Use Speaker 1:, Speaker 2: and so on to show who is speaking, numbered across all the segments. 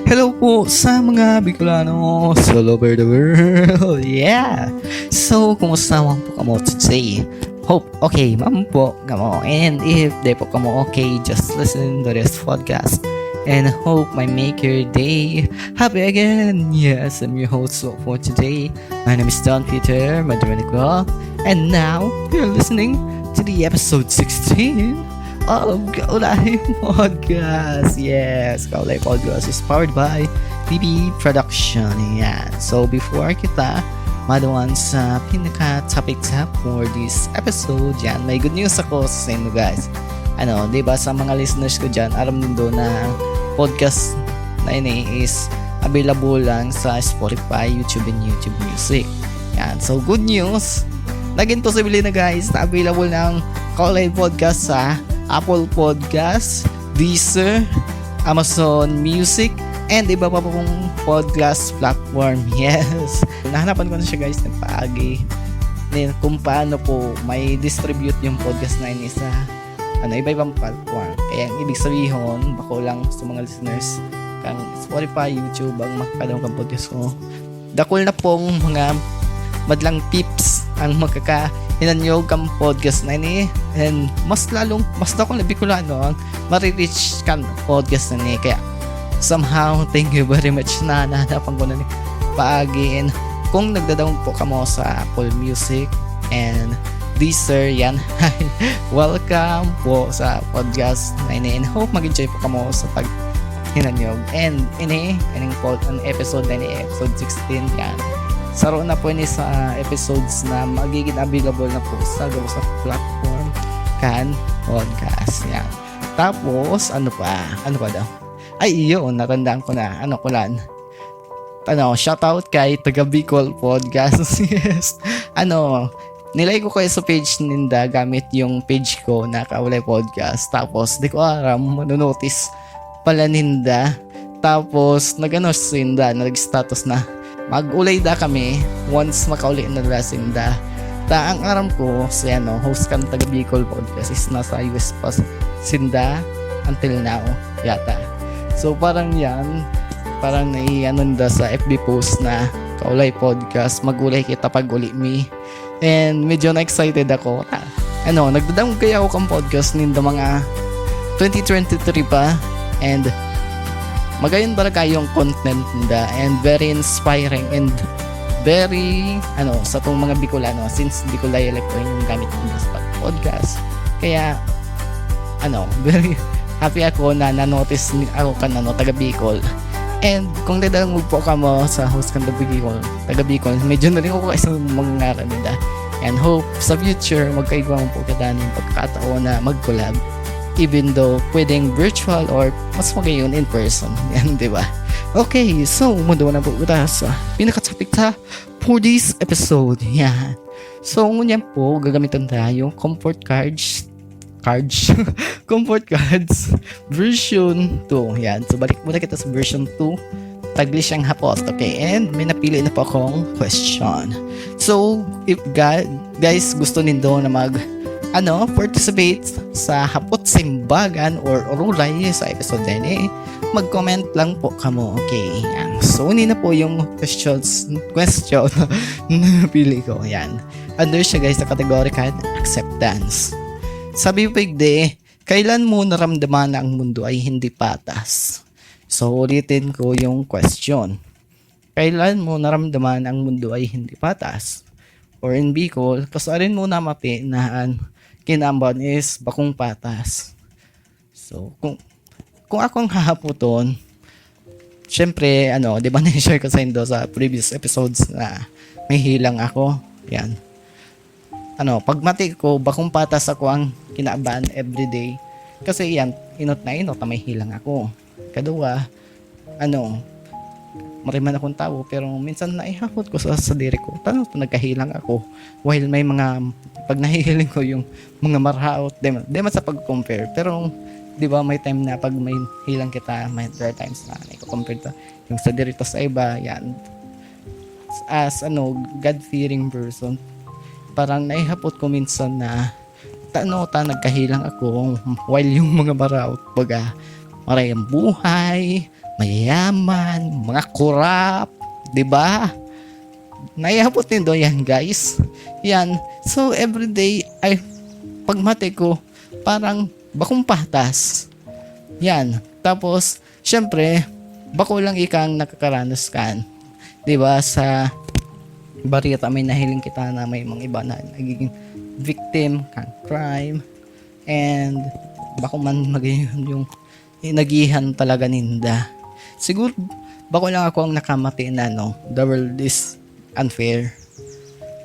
Speaker 1: Hello po sa mga Bicolano all over the world. Yeah! So, kumusta man po kamo today? Hope okay man po kamo. And if di po kamo okay, just listen to this podcast. And hope my make your day happy again. Yes, I'm your host for today. My name is Don Peter Madronico. And now, you're listening to the episode 16 of Kaulay Podcast. Yes, Kaulay Podcast is powered by PB Production. Yan. So, before kita maduan sa pinaka-topic for this episode, yan, may good news ako sa inyo guys. Diba sa mga listeners ko dyan, aram nindo na podcast na ini is available lang sa Spotify, YouTube, and YouTube Music. Yan. So, good news. Naging possible na guys na available ng Kaulay Podcast sa Apple Podcast, Deezer, Amazon Music, and iba pa pong podcast platform. Yes. Nahanapan ko na siya guys ng paagi kung paano po may distribute yung podcast na yun sa iba-ibang platform. Kaya ang ibig sabihin, bako lang sa mga listeners kang Spotify, YouTube ang makakadawang kang podcast ko. Dakol na pong mga madlang tips ang makakahinanyog kang podcast na ini, and mas dakol na Bicolano ang marireach kang podcast na ini. Kaya somehow, thank you very much na nahanapan ko na ni paagi. And kung nagdadaong po kamo sa Apple Music and Deezer, yan, welcome po sa podcast na ini, and hope mag-enjoy po kamo sa paghinanyog. And ini ang episode na ini, episode 16, yan. Saro na po ini sa episodes na magiging available na po sa platform kan podcast, yan. Tapos, ano pa daw? Ay, yun, natandaan ko na. Shoutout kay Taga Bicol Podcast. Yes. Nilay ko kayo sa page ninda gamit yung page ko na Kaulay Podcast. Tapos, di ko aram, manonotice pala ninda. Tapos, nag-status na mag-ulay da kami once makauli na sinda. Ang aram ko, host kan Taga Bicol Podcast is nasa US pa sinda until now, yata. So, parang naianon sa FB post na Kaulay Podcast, mag-ulay kita pag-uli me. And medyo na-excited ako. Nagdadang kaya ako kang podcast ninda mga 2023 pa. And magayon para kayong content ninda, and very inspiring and very, sa tong mga Bicolano, since Bicolay Electro yung gamit ninda sa podcast. Kaya, very happy ako na na-notice ako taga Bicol. And kung dadang po ka mo sa host kan taga Bicol, medyo na rin ako kasi mangyara nila. And hope sa future magkaigwang po kada ng pagkakataon na mag-collab, even though pwedeng virtual or mas magayon in person. Yan, di ba? Okay, so mundo na po kita sa pinaka-topic for this episode. Yan. So, ngunyan po, gagamitan tayo comfort cards comfort cards version 2. Yan. So, balik muna kita sa version 2. Tagli siyang hapot. Okay. And may napili na po akong question. So, if guys gusto nindo na participate sa hapot simbagan or orulay sa episode din, mag-comment lang po kamo. Okay. Yan. So, una na po yung question na napili ko. Yan. Under siya guys sa category kan acceptance. Sabi po kailan mo naramdaman na ang mundo ay hindi patas? So, ulitin ko yung question. Kailan mo naramdaman ang mundo ay hindi patas? Or in Bicol, kasarin mo na mapi na kinamban is bakong patas. So, kung akong hahaputon, syempre, di ba na-share ko sa inyo sa previous episodes na may hilang ako? Yan. Pag mati ko, bakong patas ako ang kinaaban everyday. Kasi yan, inot na may hilang ako. Kadua, mariman akong tao, pero minsan naihakot ko sa diri ko. Paano nagkahilang ako? While may pag nahihiling ko yung mga marhaot, di man sa pag-compare. Pero, di ba, may time na pag may hilang kita, may rare times na i-compare ta yung sa diri to sa iba, yan. As, God-fearing person, parang naihapot ko minsan na nagkahilang ako while yung mga maraot baga marayang buhay, mayayaman, mga kurap, 'di ba? Naiabot din do yan, guys. Yan. So everyday ay pagmate ko parang bakong patas. Yan. Tapos syempre bako lang ikang nakakaranas kan. 'Di ba sa barita may nahiling kita na may mga iba na nagiging victim kan crime and bako man maging yung nagihan talaga ninda. Siguro bako lang ako ang nakamati na no. The world is unfair.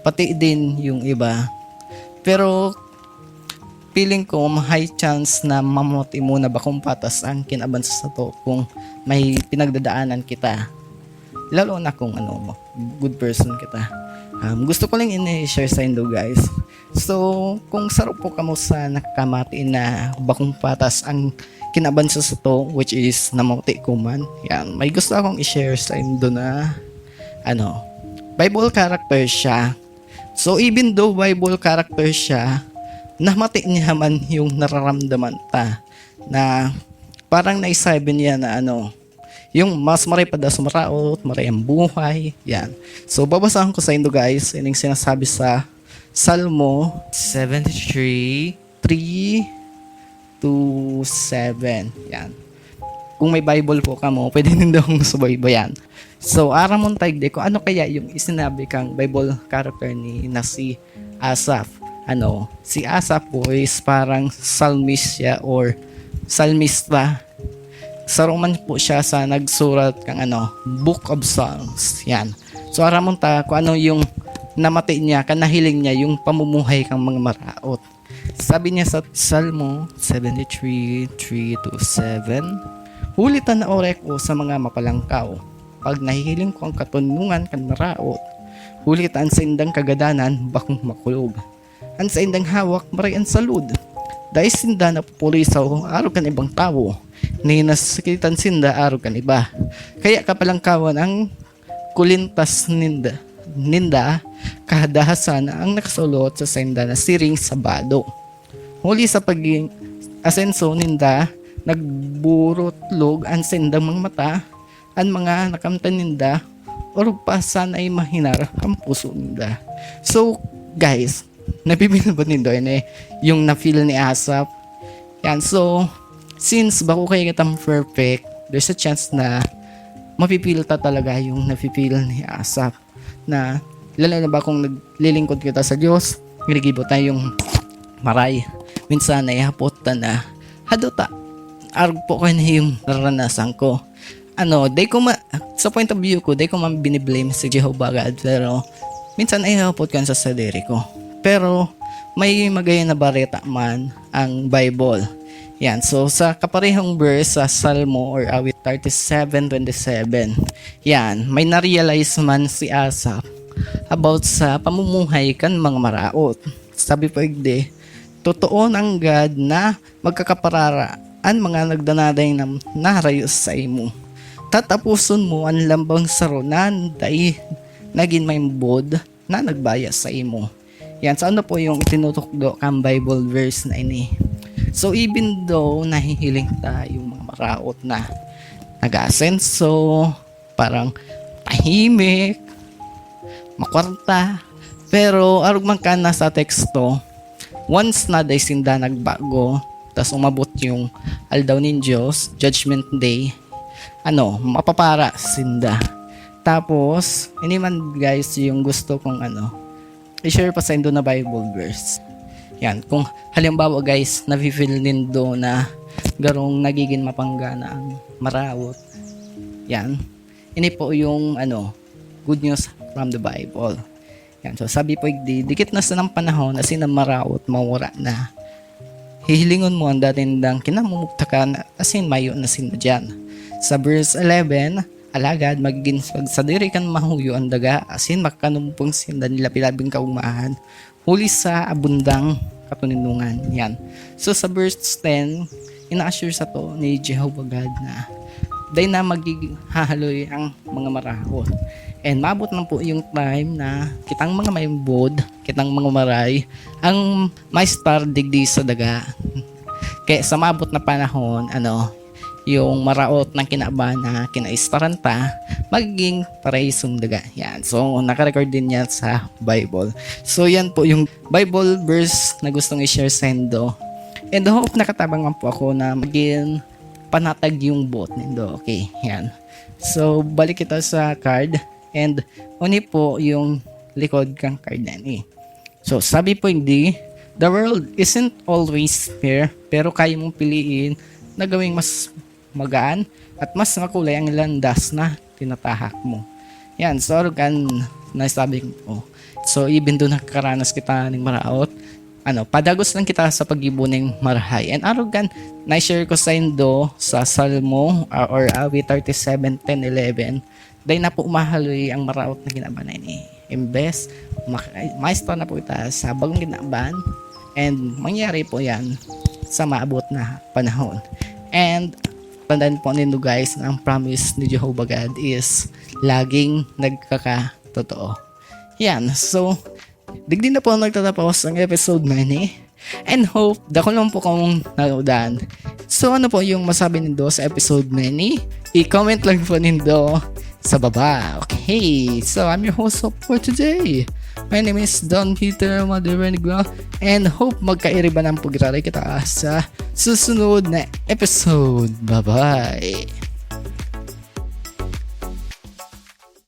Speaker 1: Pati din yung iba. Pero feeling ko high chance na mamuti muna bakong patas ang kinabansa sa to kung may pinagdadaanan kita. Lalo na kung good person kita. Gusto ko lang i-share sa inyo guys. So, kung sarap po kamo sa nakamati na bakong patas ang kinabansa sa to, which is namuti ko man. Yan, may gusto akong i-share sa inyo na Bible character siya. So, even though Bible character siya, namati niya man yung nararamdaman ta na parang naisabi niya na yung mas maray pa daw sumaraot, maray ang buhay. Yan. So, babasahan ko sa inyo guys. Yan yung sinasabi sa Salmo 73, 3 to 7. Yan. Kung may Bible po ka mo, pwede din daw subaybayan. So, aramon tagde ko, ano kaya yung isinabi kang Bible character ni na si Asaph? Si Asaph po is parang psalmist siya or psalmista. Saruman po siya sa nagsurat kang Book of Psalms. Yan. So, aramon ta kung ano yung namati niya, kanahiling niya yung pamumuhay kang mga maraot. Sabi niya sa Salmo 73, 3 to 7, hulitan na orek ko sa mga mapalangkaw. Pag nahihiling ko ang katunungan kan maraot, hulitan sa indang kagadanan, bakong makulog. An sa indang hawak, marayan salud. Dahil sinda na pupulisaw, araw kan ibang tao. Ninasakitan sinda, araw kan iba. Kaya kapalangkawan ang kulintas ninda kahadahasan ang nakasulot sa senda na siring sabado. Huli sa paging asenso ninda, nagburotlog ang sendang mga mata, ang mga nakamtan ninda, or pa sana ay mahinar ang puso ninda. So, guys, nabibigyan ba nindo yung na-feel ni Asaph? Yan, so, since bako kayo kitang perfect, there's a chance na mapipil ta talaga yung napipil ni Asaph na lalo na ba kung naglilingkod kita sa Diyos, niligibot na yung maray. Minsan ay hapot na haduta. Arg po kayo na yung naranasan ko. Sa point of view ko, di ko man biniblame si Jehovah God, pero minsan ay hapot kan sa sadiri ko. Pero may magaya na bareta man ang Bible. Yan, so sa kaparehong verse sa Salmo or awit 37:27, yan, may na-realize man si Asaph about sa pamumuhay kan mga maraot. Sabi po igde, totoo ng God na magkakaparara ang mga nagdanaday na narayos sa imo. Tatapuson mo ang lambang sarunan dahil naging may bod na nagbaya sa imo. Yan, so po yung tinutukdo kang Bible verse na ini. So even though nahihiling ta yung mga maraot na nag-asenso, parang tahimik, makwarta, pero arugman ka na sa teksto, once na day sinda nagbago, tas umabot yung aldaw ng Diyos, Judgment Day, mapapara sinda. Tapos, ini man guys yung gusto kong i-share pa sa inyo na Bible verse. Yan, kung halimbawa guys, nafe-feel nindo na garong nagiging mapanggana ang marawot. Yan. Ini po yung good news from the Bible. Yan, so sabi po dikit na sa ng panahon na sinamarawot mawara na. Hihilingon mo ang datindang kinamumugtakan asin mayo na sino dyan. Sa verse 11, alagad magiging pagsadiri kan mahuyo ang daga asin makanumpong sinda nila pilabing kaumahan huli sa abundang katuninungan. Yan. So sa verse 10, ina-assure sa to ni Jehovah God na dahil na magiging hahaloy ang mga marahon. And mabot na po yung time na kitang mga may bod, kitang mga maray, ang may star digdi sa daga. Kaya sa mabot na panahon, yung maraot ng kinaban na kinaistaranta magiging parehasong daga. Yan. So, nakarecord din yan sa Bible. So, yan po yung Bible verse na gustong i-share sa Indo. And hope nakatabang man po ako na maging panatag yung boat nindo. Okay, yan. So, balik kita sa card. And, uni po yung likod kang card na ni. So, sabi po hindi, the world isn't always fair, pero kaya mong piliin na gawing mas magaan at mas makulay ang landas na tinatahak mo. Yan, so kan nasabi ko. So even doon nakakaranas kita ng maraot, padagos lang kita sa pag-ibo ng marahay. And arugan, na-share ko sa Indo sa Salmo or Awit 37:10-11. Dahil na po umahaloy ang maraot na ginabanay ni. Imbes, maestro na po kita sa bagong ginaban and mangyari po yan sa maabot na panahon. And tandaan po ninyo guys na ang promise ni Jehovah God is laging nagkakatotoo. Yan. So, digdi na po nagtatapos ang episode 9 and hope dako lang po kung naudan. So, ano po yung masabi nindo sa episode 9? I-comment lang po nindo sa baba. Okay. So, I'm your host for today. My name is Don Peter Maderenigua and hope magkairiba ng pagkirari kita sa susunod na episode. Bye-bye!